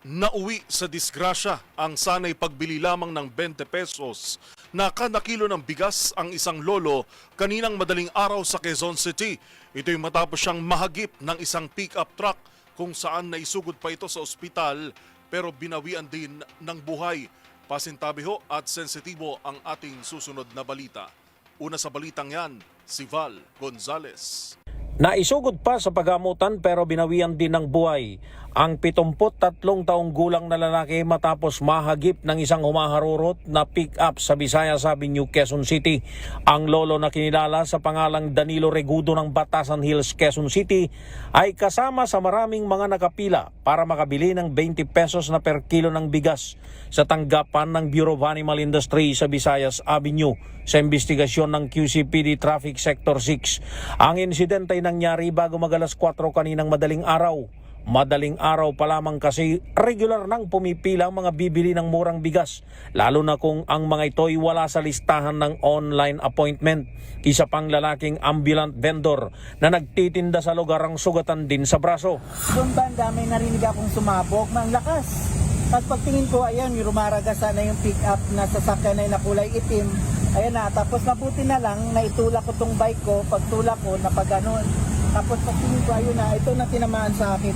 Nauwi sa disgrasya ang sanay pagbili lamang ng 20 pesos na kada kilo ng bigas ang isang lolo kaninang madaling araw sa Quezon City. Ito'y matapos siyang mahagip ng isang pick-up truck kung saan naisugod pa ito sa ospital pero binawian din ng buhay. Pasintabi ho at sensitibo ang ating susunod na balita. Una sa balitang yan, si Val Gonzales. Naisugod pa sa paggamutan pero binawian din ng buhay ang 73 taong gulang na lalaki matapos mahagip ng isang humaharurot na pick-up sa Visayas Avenue, Quezon City. Ang lolo na kinilala sa pangalang Danilo Regudo ng Batasan Hills, Quezon City ay kasama sa maraming mga nakapila para makabili ng 20 pesos na per kilo ng bigas sa tanggapan ng Bureau of Animal Industry sa Visayas Avenue sa investigasyon ng QCPD Traffic Sector 6. Ang insidente ay nangyari bago mag-alas 4 kaninang madaling araw. Madaling araw pa lamang kasi regular nang pumipila ang mga bibili ng murang bigas, lalo na kung ang mga ito'y wala sa listahan ng online appointment. Isa pang lalaking ambulant vendor na nagtitinda sa lugar ang sugatan din sa braso. Doon banda may narinig akong sumabog, ang lakas. Tapos pagtingin ko, ayan, yung rumaragasa na yung pick-up na sasakyan na kulay itim. Ayan na, tapos mabuti na lang, naitulak ko tong bike ko, pagtulak ko, napaganon. Tapos pagtingin ko, ayun na, ito na tinamaan sa akin.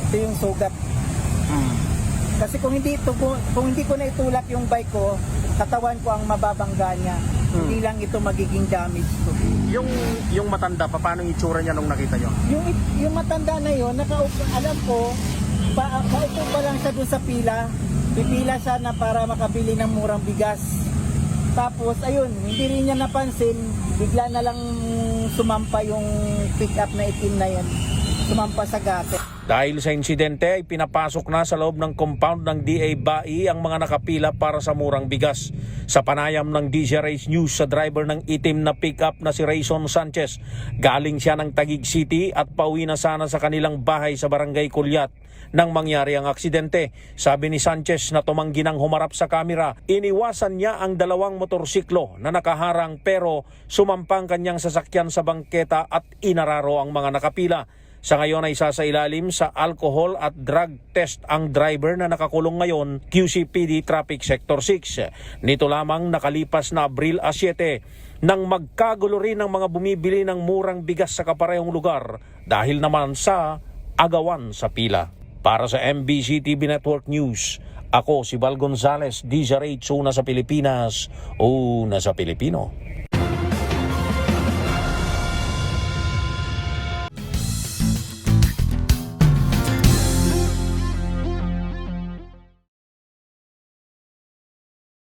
Ito yung sugat. Kasi kung hindi ko na itulak yung bike ko, katawan ko ang mababangga niya. Hindi lang ito magiging damage ko. Yung matanda, paano yung itsura niya nung nakita nyo? Yung matanda na yun, alam ko, paupo pa lang siya doon sa pila. Pipila siya na para makabili ng murang bigas. Tapos, ayun, hindi rin niya napansin, bigla na lang sumampa yung pick-up na itim na yan. Sumampa sa gate. Dahil sa insidente ay pinapasok na sa loob ng compound ng DA Bai ang mga nakapila para sa murang bigas. Sa panayam ng DZRH News sa driver ng itim na pick-up na si Rayson Sanchez, galing siya ng Taguig City at pauwi na sana sa kanilang bahay sa Barangay Kulyat nang mangyari ang aksidente. Sabi ni Sanchez na tumanggi ng humarap sa kamera, iniwasan niya ang dalawang motorsiklo na nakaharang pero sumampang kanyang sasakyan sa bangketa at inararo ang mga nakapila. Sa ngayon ay sasailalim sa alcohol at drug test ang driver na nakakulong ngayon QCPD Traffic Sector 6. Nito lamang nakalipas na Abril 7 nang magkagulo rin ang mga bumibili ng murang bigas sa kaparehong lugar dahil naman sa agawan sa pila. Para sa MBC TV Network News, ako si Val Gonzales, DZRH, una sa Pilipinas, una sa Pilipino.